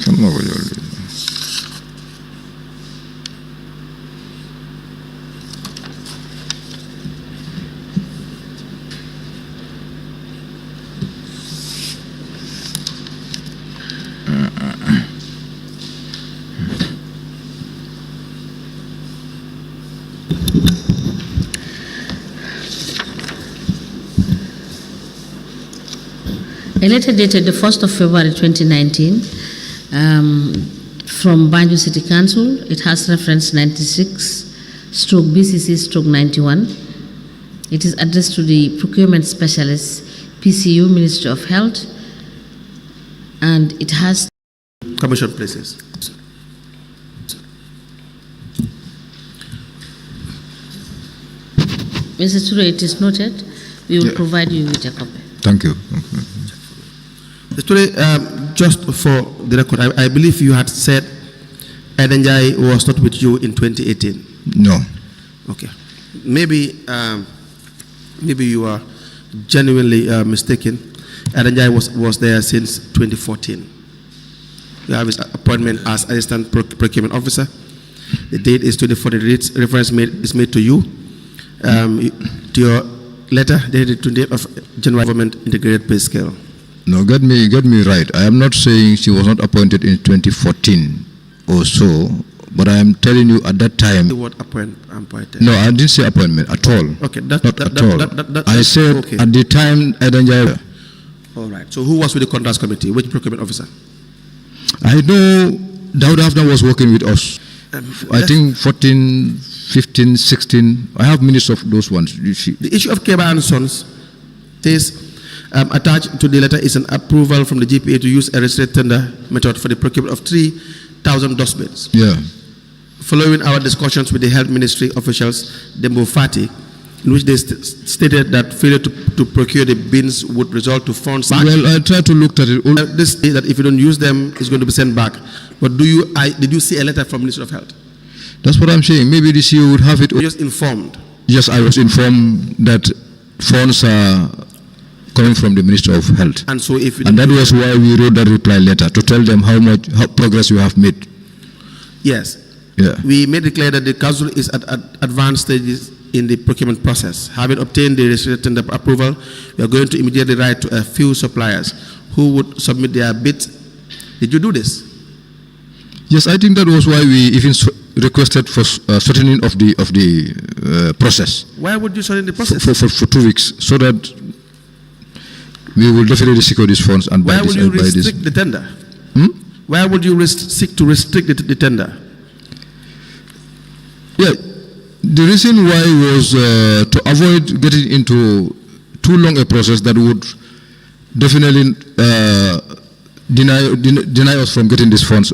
Come over here. A letter dated the 1st of February 2019 from Banjul City Council. It has reference 96/B.C.C/91. It is addressed to the Procurement Specialist, PCU, Ministry of Health, and it has Commission places. Mr. Ture, it is noted. We will provide you with a copy. Thank you. Today, just for the record, I believe you had said Edenjai was not with you in 2018. No. Okay. Maybe you are genuinely mistaken. Edenjai was there since 2014. You have his appointment as Assistant Procurement Officer. The date is 2014. Reference is made to you. To your letter dated 28th of January, Government Integrated Pay Scale. No, get me right. I am not saying she was not appointed in 2014 or so, but I am telling you at that time. The word appointed. No, I didn't say appointment at all. Okay, not at all. I said okay. At the time, Edenjai. All right. So who was with the Contracts Committee? Which procurement officer? I know Daud Afna was working with us. I think 14, 15, 16. I have minutes of those ones. The issue of Keba and Sons is attached to the letter is an approval from the GPA to use a restricted tender method for the procurement of 3,000 dustbins. Yeah. Following our discussions with the Health Ministry officials, Dembo Fati, in which they stated that failure to procure the bins would result to funds back. Well, I tried to look at it. This is that if you don't use them, it's going to be sent back. But did you see a letter from Ministry of Health? That's what I'm saying. Maybe this year would have it. You're just informed. Yes, I was informed that funds are coming from the Ministry of Health. And so and that was why we wrote that reply letter, to tell them how progress we have made. Yes. Yeah. We made it clear that the Council is at advanced stages in the procurement process. Having obtained the restricted tender approval, we are going to immediately write to a few suppliers who would submit their bids. Did you do this? Yes, I think that was why we even requested for shortening of the process. Why would you shorten the process? For 2 weeks, so that we will definitely secure these funds and buy this. Why would you restrict the tender? Why would you seek to restrict the tender? Yeah. The reason why was to avoid getting into too long a process that would definitely deny us from getting these funds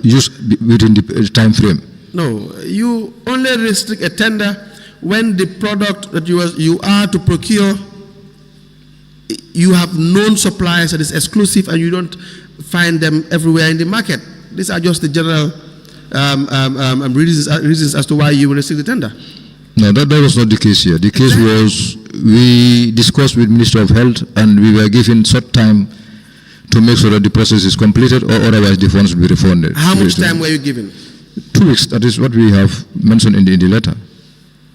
used within the time frame. No, you only restrict a tender when the product that you are to procure, you have known suppliers that is exclusive and you don't find them everywhere in the market. These are just the general reasons as to why you will restrict the tender. No, that was not the case here. The case was we discussed with Minister of Health and we were given short time to make sure that the process is completed, or otherwise the funds will be refunded. How much time were you given? 2 weeks. That is what we have mentioned in the letter.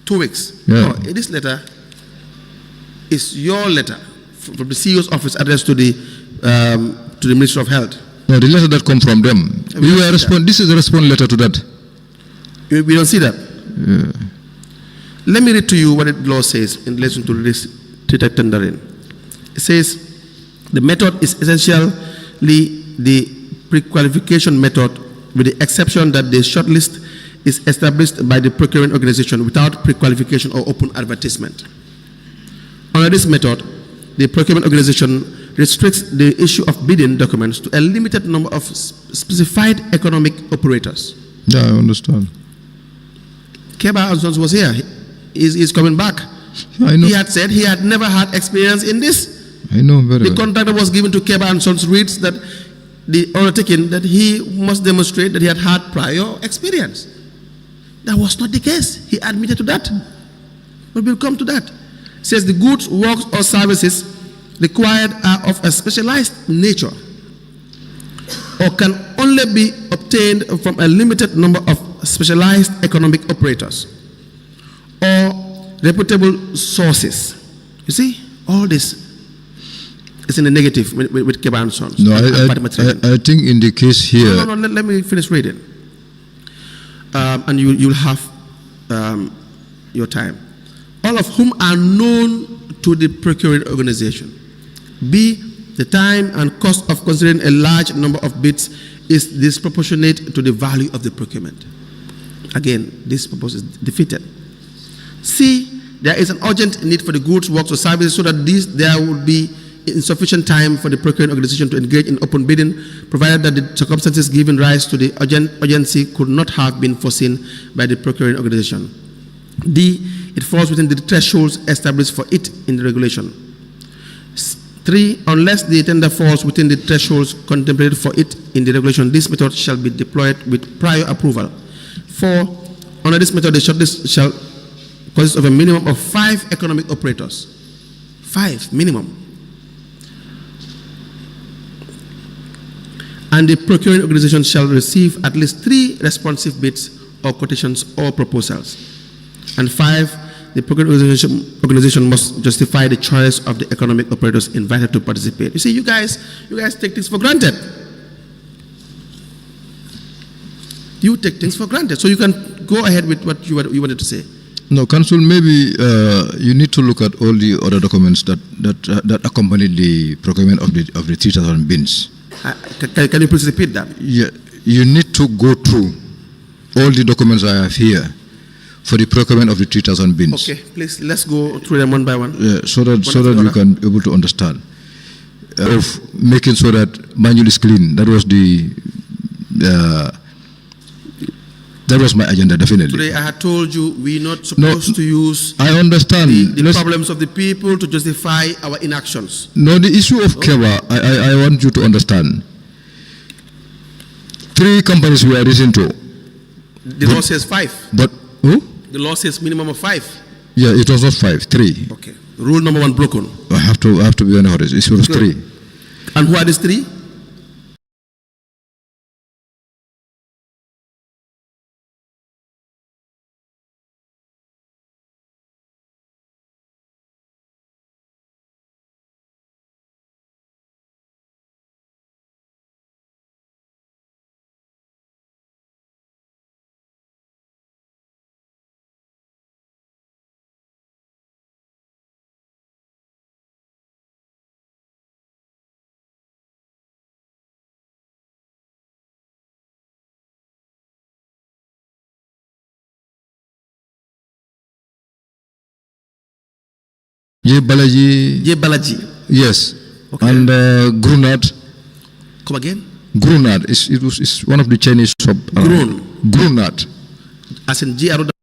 2 weeks? Yeah. Oh, this letter is your letter from the CEO's office addressed to the Minister of Health. No, the letter that come from them. This is a response letter to that. We don't see that? Yeah. Let me read to you what the law says in relation to this tendering. It says, the method is essentially the pre-qualification method, with the exception that the shortlist is established by the procurement organization without pre-qualification or open advertisement. Under this method, the procurement organization restricts the issue of bidding documents to a limited number of specified economic operators. Yeah, I understand. Keba Sons was here. He's coming back. I know. He had said he had never had experience in this. I know very well. The contractor was given to Keba and Sons reads that the undertaking that he must demonstrate that he had prior experience. That was not the case. He admitted to that. But we'll come to that. It says the goods, works, or services required are of a specialized nature or can only be obtained from a limited number of specialized economic operators or reputable sources. You see, all this is in the negative with Keba and Sons. No, I think in the case here. No, let me finish reading. And you'll have your time. All of whom are known to the procuring organization. B, the time and cost of considering a large number of bids is disproportionate to the value of the procurement. Again, this purpose is defeated. C, there is an urgent need for the goods, works, or services so that there would be insufficient time for the procuring organization to engage in open bidding, provided that the circumstances giving rise to the urgency could not have been foreseen by the procuring organization. D, it falls within the thresholds established for it in the regulation. 3, unless the tender falls within the thresholds contemplated for it in the regulation, this method shall be deployed with prior approval. 4, under this method, the shortlist shall consist of a minimum of 5 economic operators. 5 minimum. And the procuring organization shall receive at least 3 responsive bids or quotations or proposals. And 5, the procuring organization must justify the choice of the economic operators invited to participate. You see, you guys take things for granted. You take things for granted. So you can go ahead with what you wanted to say. No, Council, maybe you need to look at all the other documents that accompany the procurement of the 3,000 bins. Can you please repeat that? Yeah, you need to go through all the documents I have here for the procurement of the 3,000 bins. Okay, please, let's go through them one by one. Yeah, so that you can be able to understand. Of making sure that manual is clean. That was my agenda, definitely. Today I had told you we're not supposed to use I understand the problems of the people to justify our inactions. No, the issue of Keva, I want you to understand. 3 companies we are listening to. The law says 5. But who? The law says minimum of 5. Yeah, it was not 5, 3. Okay. Rule number 1 broken. I have to be honest. It was 3. And who are these 3? J. Balaji. Yes. Okay. And Grunad. Come again? Grunad. It's one of the Chinese shop. Grunad. As in G-R-O-W-N?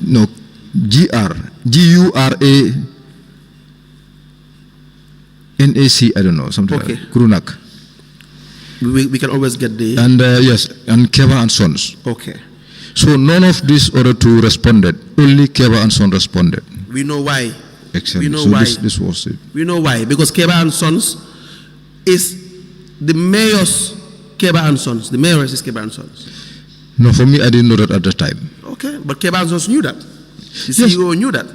No. G-R-U-R-A-N-A-C, I don't know, something Okay. like that. Grunak. We can always get the... And yes, and Keva and Sons. Okay. So none of these other 2 responded. Only Keva and Sons responded. We know why. Excellent. We know so why. This was it. We know why. Because Keba and Sons is the mayor's Keba and Sons. The mayor is Keba and Sons. No, for me, I didn't know that at the time. Okay, but Keba and Sons knew that. The Yes. CEO knew that.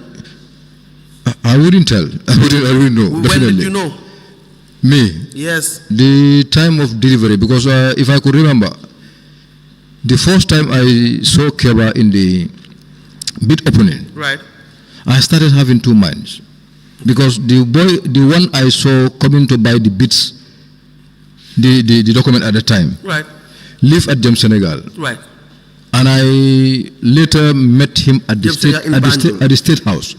I wouldn't tell. I wouldn't know. When Definitely. did you know? Me. Yes. The time of delivery, because if I could remember, the first time I saw Keba in the bid opening, Right. I started having 2 minds. Because the one I saw coming to buy the bids, the document at the time, Right. lived at James Senegal. Right. And I later met him at the state house.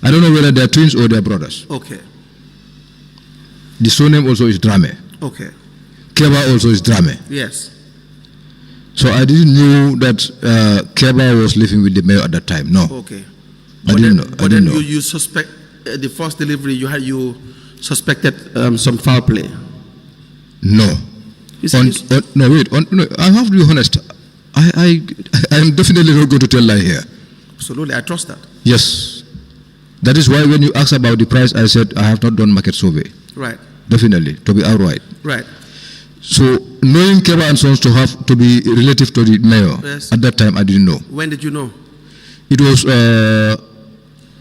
I don't know whether they are twins or they are brothers. Okay. The surname also is Drame. Okay. Keba also is Drame. Yes. So I didn't know that Keba was living with the mayor at that time. No. Okay. I didn't know. But then you suspect the first delivery you suspected some foul play. No. No, wait. No, I have to be honest. I am definitely not going to tell lie here. Absolutely, I trust that. Yes. That is why when you asked about the price, I said I have not done market survey. Right. Definitely, to be outright. Right. So knowing Keba and Sons to be relative to the mayor, Yes. at that time I didn't know. When did you know? It was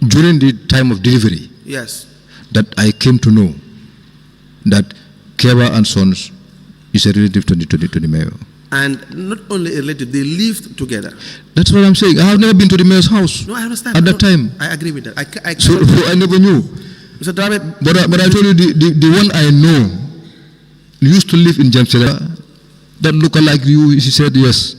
during the time of delivery. Yes. That I came to know that Keba and Sons is a relative to the mayor. And not only a relative, they lived together. That's what I'm saying. I have never been to the mayor's house. No, I understand. At that time. I agree with that. So I never knew. Mr. Drame, But I told you the one I know used to live in James Senegal. That look like you, he said yes.